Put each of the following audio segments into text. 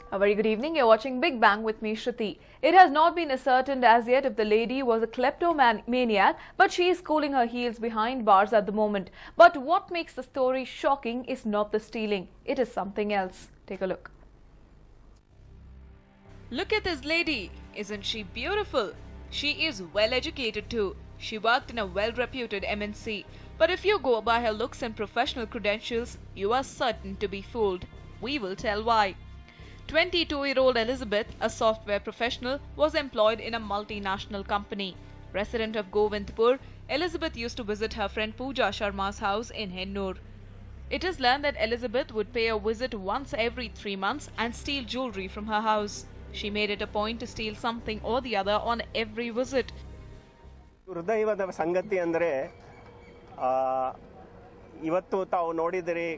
A very good evening. You're watching Big Bang with me, Shruti. It has not been ascertained as yet if the lady was a kleptomaniac, but she is cooling her heels behind bars at the moment. But what makes the story shocking is not the stealing. It is something else. Take a look. Look at this lady. Isn't she beautiful? She is well educated too. She worked in a well-reputed MNC. But if you go by her looks and professional credentials, you are certain to be fooled. We will tell why. 22-year-old Elizabeth, a software professional, was employed in a multinational company. Resident of Govindpur, Elizabeth used to visit her friend Pooja Sharma's house in Hennur. It is learned that Elizabeth would pay a visit once every 3 months and steal jewelry from her house. She made it a point to steal something or the other on every visit. ಹೃದಯದ ಸಂಗತಿ ಅಂದರೆ ಇವತ್ತು ತಾವು ನೋಡಿದಿರಿ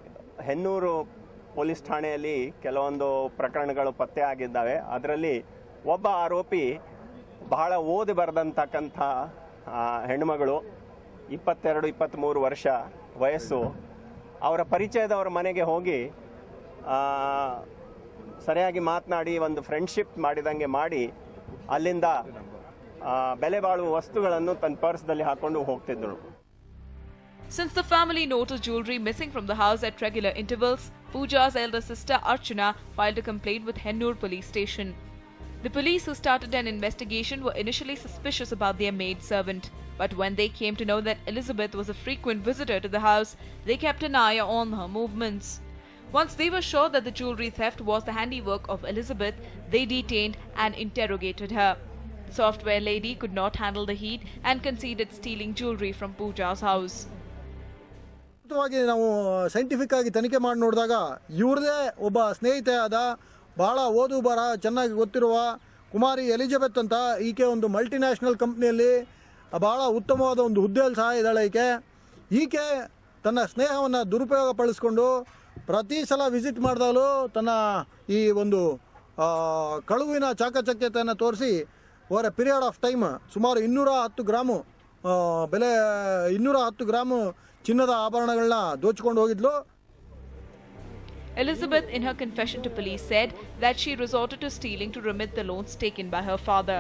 Hennur police ಠಾಣೆಯಲ್ಲಿ ಕೆಲವೊಂದು ಪ್ರಕರಣಗಳು ಪತ್ತೆ ಆಗಿದ್ದಾವೆ. ಅದರಲ್ಲಿ ಒಬ್ಬ ಆರೋಪಿ ಬಹಳ ಓದಿ ಬರೆದಂತಕ್ಕಂಥ ಹೆಣ್ಣುಮಗಳು 22-23 ವರ್ಷ ವಯಸ್ಸು. ಅವರ ಪರಿಚಯದವರ ಮನೆಗೆ ಹೋಗಿ ಸರಿಯಾಗಿ ಮಾತನಾಡಿ ಒಂದು ಫ್ರೆಂಡ್ಶಿಪ್ ಮಾಡಿದಂಗೆ ಮಾಡಿ ಅಲ್ಲಿಂದ ಬೆಲೆ ಬಾಳುವ ವಸ್ತುಗಳನ್ನು ತನ್ನ ಪರ್ಸ್ದಲ್ಲಿ ಹಾಕೊಂಡು ಹೋಗ್ತಿದ್ರು. Since the family noticed jewelry missing from the house at regular intervals, Pooja's elder sister Archana filed a complaint with Hennur police station. The police who started an investigation were initially suspicious about their maidservant, but when they came to know that Elizabeth was a frequent visitor to the house, they kept an eye on her movements. Once they were sure that the jewelry theft was the handiwork of Elizabeth, they detained and interrogated her. The software lady could not handle the heat and conceded stealing jewelry from Pooja's house. ನಾವು scientific ಆಗಿ ತನಿಖೆ ಮಾಡಿ ನೋಡಿದಾಗ ಇವ್ರದೇ ಒಬ್ಬ ಸ್ನೇಹಿತೆಯಾದ ಬಹಳ ಓದು ಬರ ಚೆನ್ನಾಗಿ ಗೊತ್ತಿರುವ ಕುಮಾರಿ ಎಲಿಜಬೆತ್ ಅಂತ ಈಕೆ ಒಂದು ಮಲ್ಟಿನ್ಯಾಷನಲ್ ಕಂಪ್ನಿಯಲ್ಲಿ ಬಹಳ ಉತ್ತಮವಾದ ಒಂದು ಹುದ್ದೆಯಲ್ಲಿ ಸಹ ಇದ್ದಾಳೆ. ಈಕೆ ತನ್ನ ಸ್ನೇಹವನ್ನು ದುರುಪಯೋಗಪಡಿಸ್ಕೊಂಡು ಪ್ರತಿ ಸಲ ವಿಸಿಟ್ ಮಾಡಿದಾಗಲೂ ತನ್ನ ಈ ಒಂದು ಕಳುವಿನ ಚಾಕಚಕ್ಯತೆಯನ್ನು ತೋರಿಸಿ over A period of time ಸುಮಾರು 210 ಗ್ರಾಮು ಬೆಲೆ 210 ಗ್ರಾಮು ಚಿನ್ನದ ಆಭರಣಗಳನ್ನ ದೋಚಿಕೊಂಡು ಹೋಗಿದ್ಲು. Elizabeth, in her confession to police, said that she resorted to stealing to remit the loans taken by her father.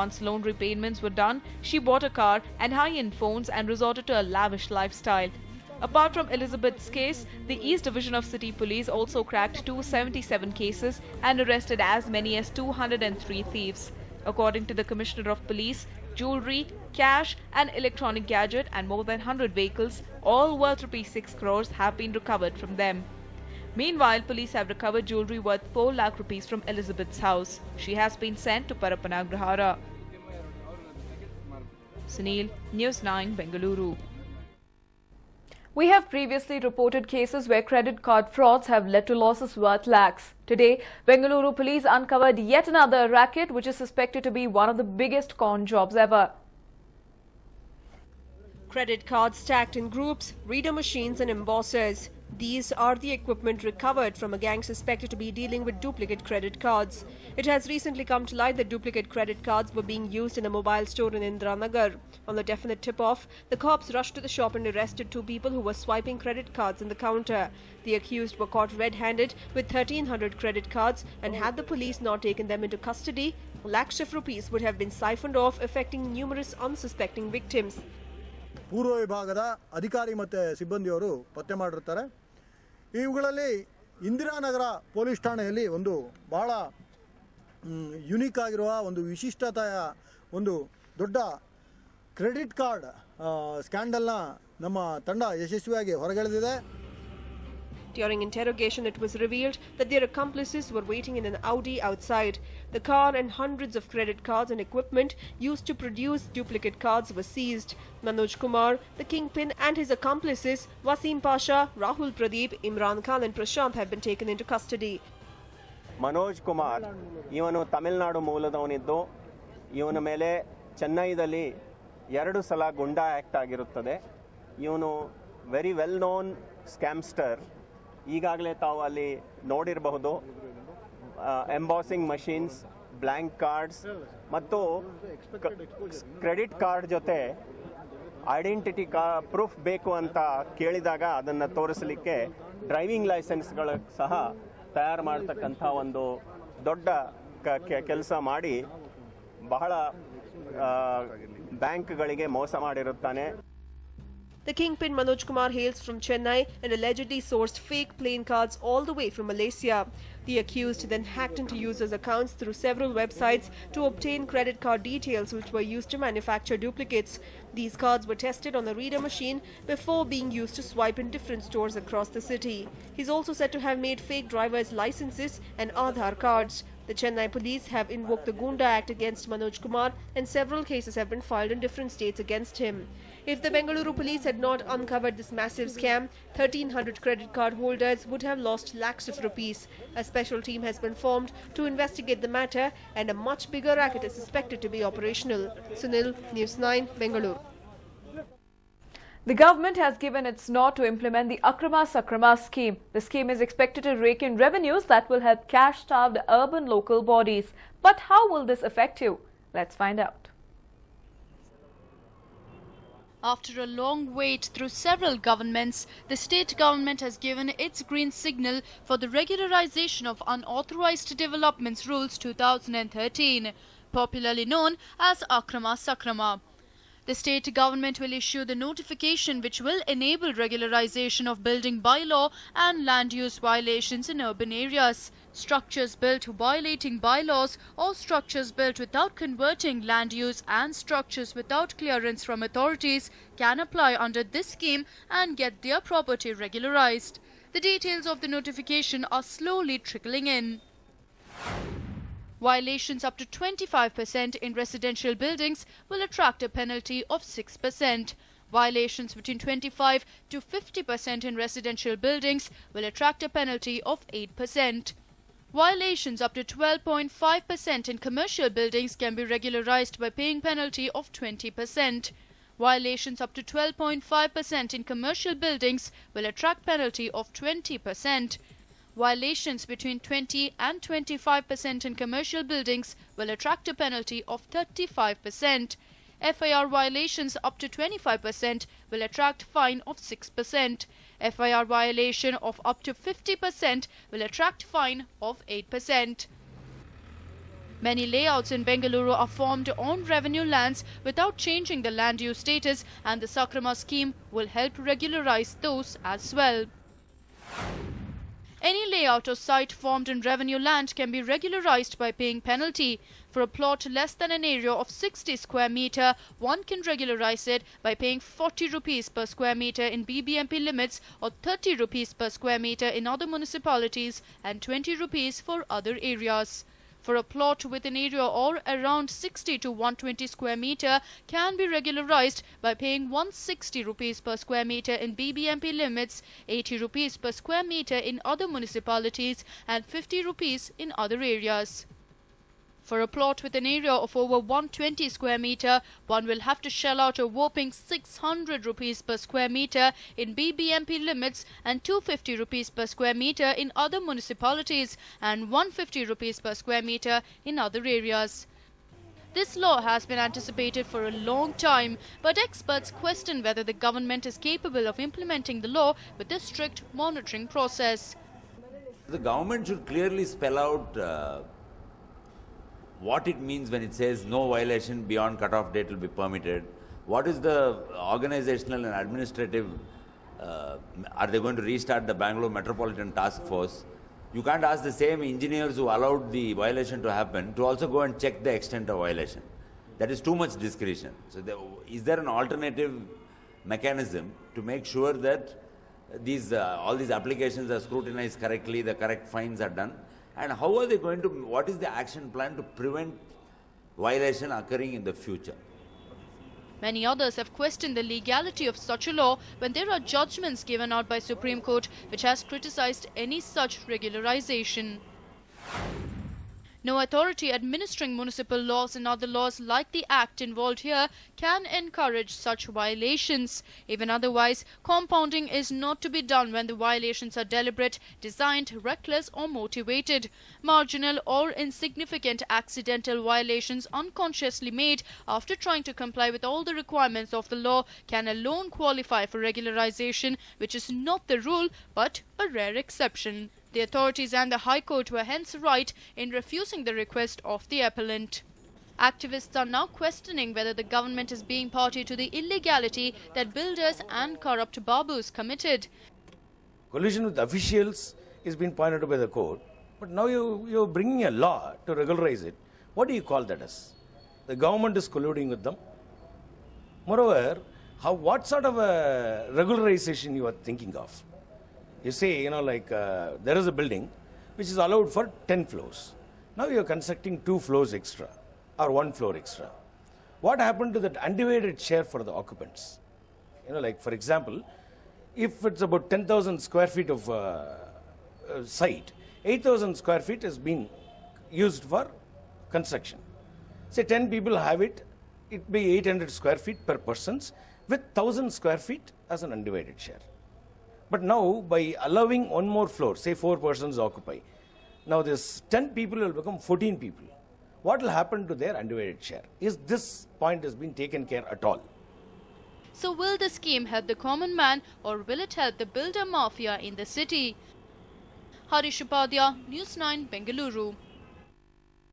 Once loan repayments were done, she bought a car and high-end phones and resorted to a lavish lifestyle. Apart from Elizabeth's case, the East Division of City Police also cracked 277 cases and arrested as many as 203 thieves. According to the Commissioner of Police, jewelry, cash, an electronic gadget and more than 100 vehicles, all worth ₹6 crores, have been recovered from them. Meanwhile, police have recovered jewelry worth 4 lakh rupees from Elizabeth's house. She has been sent to Parapanagrahara. Sunil, News9, Bengaluru. We have previously reported cases where credit card frauds have led to losses worth lakhs. Today, Bengaluru police uncovered yet another racket which is suspected to be one of the biggest con jobs ever. Credit cards stacked in groups, reader machines and embossers. These are the equipment recovered from a gang suspected to be dealing with duplicate credit cards. It has recently come to light that duplicate credit cards were being used in a mobile store in Indranagar. On the definite tip-off, the cops rushed to the shop and arrested 2 people who were swiping credit cards in the counter. The accused were caught red-handed with 1,300 credit cards, and had the police not taken them into custody, lakhs of rupees would have been siphoned off, affecting numerous unsuspecting victims. ಪೂರ್ವ ವಿಭಾಗದ ಅಧಿಕಾರಿ ಮತ್ತು ಸಿಬ್ಬಂದಿಯವರು ಪತ್ತೆ ಮಾಡಿರ್ತಾರೆ. ಇವುಗಳಲ್ಲಿ Indiranagar police ಠಾಣೆಯಲ್ಲಿ ಒಂದು ಬಹಳ ಯುನೀಕ್ ಆಗಿರುವ ಒಂದು ವಿಶಿಷ್ಟತೆಯ ಒಂದು ದೊಡ್ಡ ಕ್ರೆಡಿಟ್ ಕಾರ್ಡ್ ಸ್ಕ್ಯಾಂಡಲ್ನ ನಮ್ಮ ತಂಡ ಯಶಸ್ವಿಯಾಗಿ ಹೊರಗೆಳೆದಿದೆ. During interrogation, it was revealed that their accomplices were waiting in an Audi outside. The car and hundreds of credit cards and equipment used to produce duplicate cards were seized. Manoj Kumar, the kingpin, and his accomplices, Wasim Pasha, Rahul Pradeep, Imran Khan and Prashant have been taken into custody. Manoj Kumar ಇವನು ತಮಿಳುನಾಡು ಮೂಲದವನಿದ್ದು ಇವನ ಮೇಲೆ ಚೆನ್ನೈದಲ್ಲಿ 2 ಸಲ goonda act ಆಗಿರುತ್ತದೆ. ಇವನು very well known ಸ್ಕ್ಯಾಮ್ಸ್ಟರ್. ಈಗಾಗಲೇ ತಾವು ಅಲ್ಲಿ ನೋಡಿರಬಹುದು ಎಂಬಾಸಿಂಗ್ ಮಷೀನ್ಸ್, ಬ್ಲ್ಯಾಂಕ್ ಕಾರ್ಡ್ಸ್ ಮತ್ತು ಕ್ರೆಡಿಟ್ ಕಾರ್ಡ್ ಜೊತೆ ಐಡೆಂಟಿಟಿ ಪ್ರೂಫ್ ಬೇಕು ಅಂತ ಕೇಳಿದಾಗ ಅದನ್ನು ತೋರಿಸಲಿಕ್ಕೆ ಡ್ರೈವಿಂಗ್ ಲೈಸೆನ್ಸ್ಗಳು ಸಹ ತಯಾರು ಮಾಡ್ತಕ್ಕಂಥ ಒಂದು ದೊಡ್ಡ ಕೆಲಸ ಮಾಡಿ ಬಹಳ ಬ್ಯಾಂಕ್ಗಳಿಗೆ ಮೋಸ ಮಾಡಿರುತ್ತಾನೆ. The kingpin Manoj Kumar hails from Chennai and allegedly sourced fake playing cards all the way from Malaysia. The accused then hacked into users' accounts through several websites to obtain credit card details which were used to manufacture duplicates. These cards were tested on the reader machine before being used to swipe in different stores across the city. He's also said to have made fake driver's licenses and Aadhaar cards. The Chennai police have invoked the Gunda Act against Manoj Kumar and several cases have been filed in different states against him. If the Bengaluru police had not uncovered this massive scam, 1,300 credit card holders would have lost lakhs of rupees. A special team has been formed to investigate the matter and a much bigger racket is suspected to be operational. Sunil, News9, Bengaluru. The government has given its nod to implement the Akrama Sakrama scheme. The scheme is expected to rake in revenues that will help cash-starved urban local bodies. But how will this affect you? Let's find out. After a long wait through several governments, the state government has given its green signal for the regularization of unauthorized developments rules 2013, popularly known as Akrama Sakrama. The state government will issue the notification which will enable regularization of building bylaw and land use violations in urban areas. Structures built violating bylaws or structures built without converting land use and structures without clearance from authorities can apply under this scheme and get their property regularized. The details of the notification are slowly trickling in. Violations up to 25% in residential buildings will attract a penalty of 6%. Violations between 25 to 50% in residential buildings will attract a penalty of 8%. Violations up to 12.5% in commercial buildings can be regularized by paying penalty of 20%. Violations up to 12.5% in commercial buildings will attract penalty of 20%. Violations between 20 and 25% in commercial buildings will attract a penalty of 35%. FIR violations up to 25% will attract fine of 6%. FIR violation of up to 50% will attract fine of 8%. Many layouts in Bengaluru are formed on revenue lands without changing the land use status, and the Sakrama scheme will help regularize those as well. Any layout or site formed in revenue land can be regularized by paying penalty. For a plot less than an area of 60 square meter, one can regularize it by paying 40 rupees per square meter in BBMP limits or 30 rupees per square meter in other municipalities and 20 rupees for other areas. For a plot with an area or around 60 to 120 square meter can be regularized by paying 160 rupees per square meter in BBMP limits, 80 rupees per square meter in other municipalities and 50 rupees in other areas. For a plot with an area of over 120 square meter, one will have to shell out a whopping 600 rupees per square meter in BBMP limits and 250 rupees per square meter in other municipalities and 150 rupees per square meter in other areas. This law has been anticipated for a long time, but experts question whether the government is capable of implementing the law with a strict monitoring process. The government should clearly spell out what it means when it says no violation beyond cut-off date will be permitted. What is the organizational and administrative, are they going to restart the Bangalore Metropolitan Task Force? You can't ask the same engineers who allowed the violation to happen to also go and check the extent of violation. That is too much discretion. So is there an alternative mechanism to make sure that these all these applications are scrutinized correctly, the correct fines are done? And how are they going to, what is the action plan to prevent violation occurring in the future? Many others have questioned the legality of such a law when there are judgments given out by Supreme Court which has criticized any such regularization. No authority administering municipal laws and other laws like the Act involved here can encourage such violations. Even otherwise, compounding is not to be done when the violations are deliberate, designed, reckless or motivated. Marginal or insignificant accidental violations unconsciously made after trying to comply with all the requirements of the law can alone qualify for regularization, which is not the rule but a rare exception. The authorities and the High Court were hence right in refusing the request of the appellant. Activists are now questioning whether the government is being party to the illegality that builders and corrupt babus committed. Collusion with officials is being pointed out by the court, but now you're bringing a law to regularize it. What do you call that as? The government is colluding with them. Moreover, what sort of a regularization you are thinking of? You say, there is a building which is allowed for 10 floors. Now you are constructing 2 floors extra or 1 floor extra. What happened to that undivided share for the occupants? For example, if it's about 10,000 square feet of site, 8,000 square feet has been used for construction. Say 10 people have it, it be 800 square feet per persons with 1,000 square feet as an undivided share. But now by allowing 1 more floor, say 4 persons occupy, now this 10 people will become 14 people. What will happen to their undivided share? Is this point has been taken care at all? So will the scheme help the common man or will it help the builder mafia in the city? Harish Upadhyay, News 9, Bengaluru.